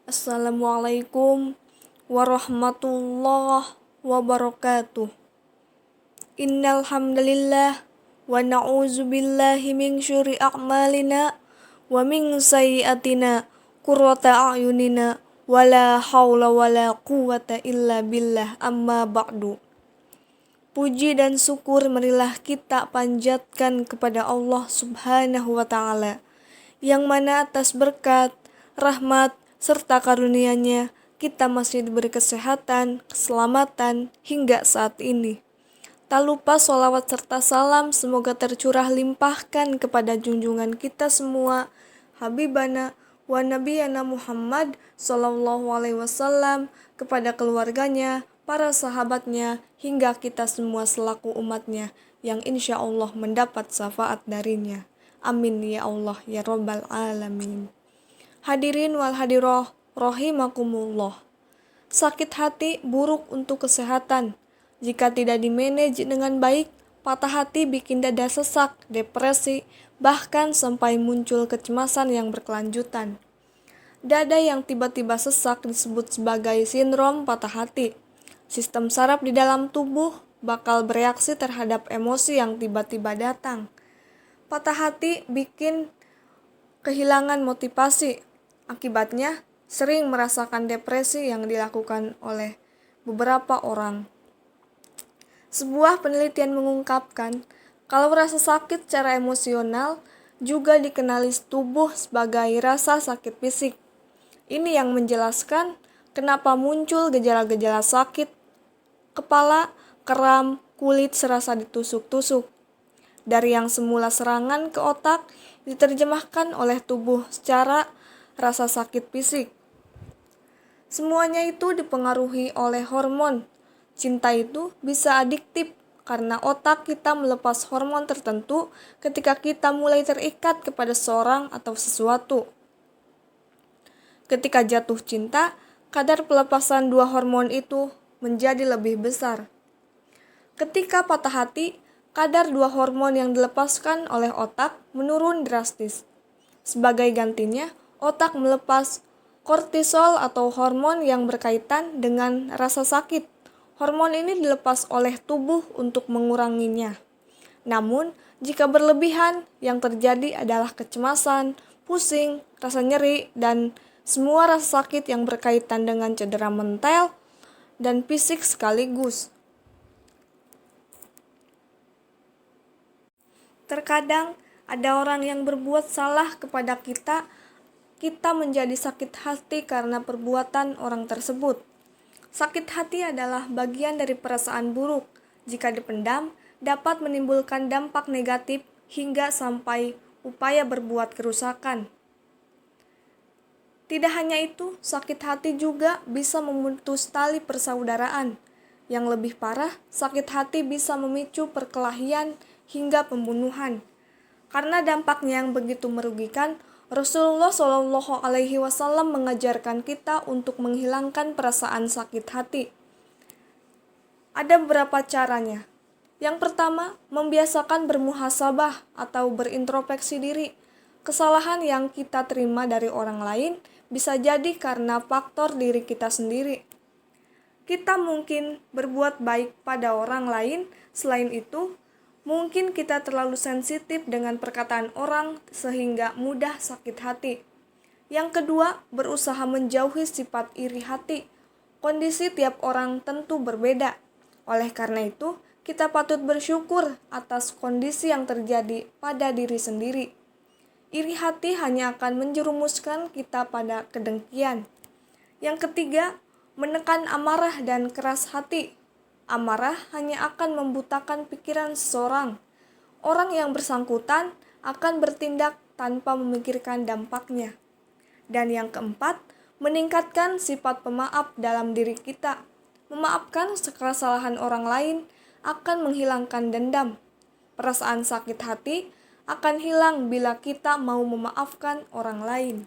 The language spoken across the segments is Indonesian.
Assalamualaikum warahmatullahi wabarakatuh. Innal hamdalillah wa na'udzu billahi min syururi a'malina wa min sayyiatina qurrata a'yunina wala haula wala quwwata illa billah amma ba'du. Puji dan syukur marilah kita panjatkan kepada Allah Subhanahu wa taala, yang mana atas berkat, rahmat, serta karunia-Nya kita masih diberi kesehatan, keselamatan hingga saat ini. Tak lupa sholawat serta salam semoga tercurah limpahkan kepada junjungan kita semua, Habibana wa Nabiyana Muhammad sallallahu alaihi wasallam, kepada keluarganya, para sahabatnya, hingga kita semua selaku umatnya yang insya Allah mendapat syafaat darinya. Amin ya Allah ya Rabbal Alamin. Hadirin wal hadiroh rahimakumullah. Sakit hati buruk untuk kesehatan. Jika tidak dimanage dengan baik, patah hati bikin dada sesak, depresi, bahkan sampai muncul kecemasan yang berkelanjutan. Dada yang tiba-tiba sesak disebut sebagai sindrom patah hati. Sistem saraf di dalam tubuh bakal bereaksi terhadap emosi yang tiba-tiba datang. Patah hati bikin kehilangan motivasi. Akibatnya, sering merasakan depresi yang dilakukan oleh beberapa orang. Sebuah penelitian mengungkapkan kalau rasa sakit secara emosional juga dikenali tubuh sebagai rasa sakit fisik. Ini yang menjelaskan kenapa muncul gejala-gejala sakit kepala, kram, kulit serasa ditusuk-tusuk. Dari yang semula serangan ke otak diterjemahkan oleh tubuh secara rasa sakit fisik. Semuanya itu dipengaruhi oleh hormon. Cinta itu bisa adiktif karena otak kita melepas hormon tertentu ketika kita mulai terikat kepada seorang atau sesuatu. Ketika jatuh cinta, kadar pelepasan dua hormon itu menjadi lebih besar. Ketika patah hati, kadar dua hormon yang dilepaskan oleh otak menurun drastis. Sebagai gantinya, otak melepas kortisol atau hormon yang berkaitan dengan rasa sakit. Hormon ini dilepas oleh tubuh untuk menguranginya. Namun, jika berlebihan, yang terjadi adalah kecemasan, pusing, rasa nyeri, dan semua rasa sakit yang berkaitan dengan cedera mental dan fisik sekaligus. Terkadang ada orang yang berbuat salah kepada kita menjadi sakit hati karena perbuatan orang tersebut. Sakit hati adalah bagian dari perasaan buruk. Jika dipendam, dapat menimbulkan dampak negatif hingga sampai upaya berbuat kerusakan. Tidak hanya itu, sakit hati juga bisa memutus tali persaudaraan. Yang lebih parah, sakit hati bisa memicu perkelahian hingga pembunuhan. Karena dampaknya yang begitu merugikan, Rasulullah Shallallahu Alaihi Wasallam mengajarkan kita untuk menghilangkan perasaan sakit hati. Ada beberapa caranya. Yang pertama, membiasakan bermuhasabah atau berintrospeksi diri. Kesalahan yang kita terima dari orang lain bisa jadi karena faktor diri kita sendiri. Kita mungkin berbuat baik pada orang lain, selain itu, mungkin kita terlalu sensitif dengan perkataan orang sehingga mudah sakit hati. Yang kedua, berusaha menjauhi sifat iri hati. Kondisi tiap orang tentu berbeda. Oleh karena itu, kita patut bersyukur atas kondisi yang terjadi pada diri sendiri. Iri hati hanya akan menjerumuskan kita pada kedengkian. Yang ketiga, menekan amarah dan keras hati. Amarah hanya akan membutakan pikiran seseorang. Orang yang bersangkutan akan bertindak tanpa memikirkan dampaknya. Dan yang keempat, meningkatkan sifat pemaaf dalam diri kita. Memaafkan kesalahan orang lain akan menghilangkan dendam. Perasaan sakit hati akan hilang bila kita mau memaafkan orang lain.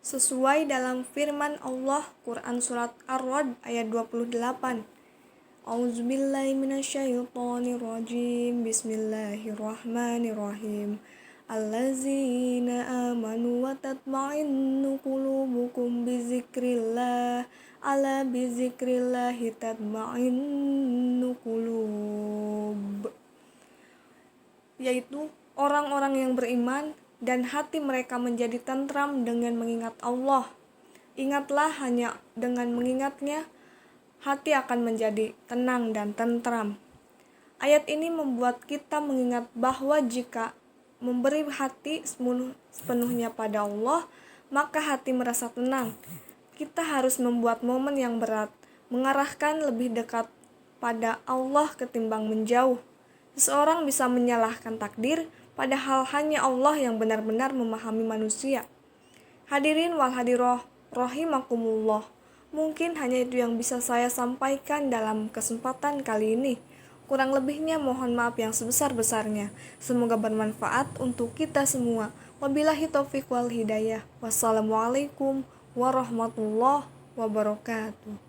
Sesuai dalam firman Allah, Quran Surat Ar-Ra'd ayat 28. A'udzubillahi minasyaitonirrajim. Bismillahirrahmanirrahim. Allazina amanu wa tatma'innu qulubukum bizikrillah, ala bizikrillahi tatma'innu qulub. Yaitu orang-orang yang beriman dan hati mereka menjadi tentram dengan mengingat Allah. Ingatlah, hanya dengan mengingatnya hati akan menjadi tenang dan tentram. Ayat ini membuat kita mengingat bahwa jika memberi hati sepenuhnya pada Allah, maka hati merasa tenang. Kita harus membuat momen yang berat, mengarahkan lebih dekat pada Allah ketimbang menjauh. Seseorang bisa menyalahkan takdir, padahal hanya Allah yang benar-benar memahami manusia. Hadirin wal hadiroh rahimakumullah. Mungkin hanya itu yang bisa saya sampaikan dalam kesempatan kali ini. Kurang lebihnya mohon maaf yang sebesar-besarnya. Semoga bermanfaat untuk kita semua. Wabillahi taufiq wal hidayah. Wassalamualaikum warahmatullahi wabarakatuh.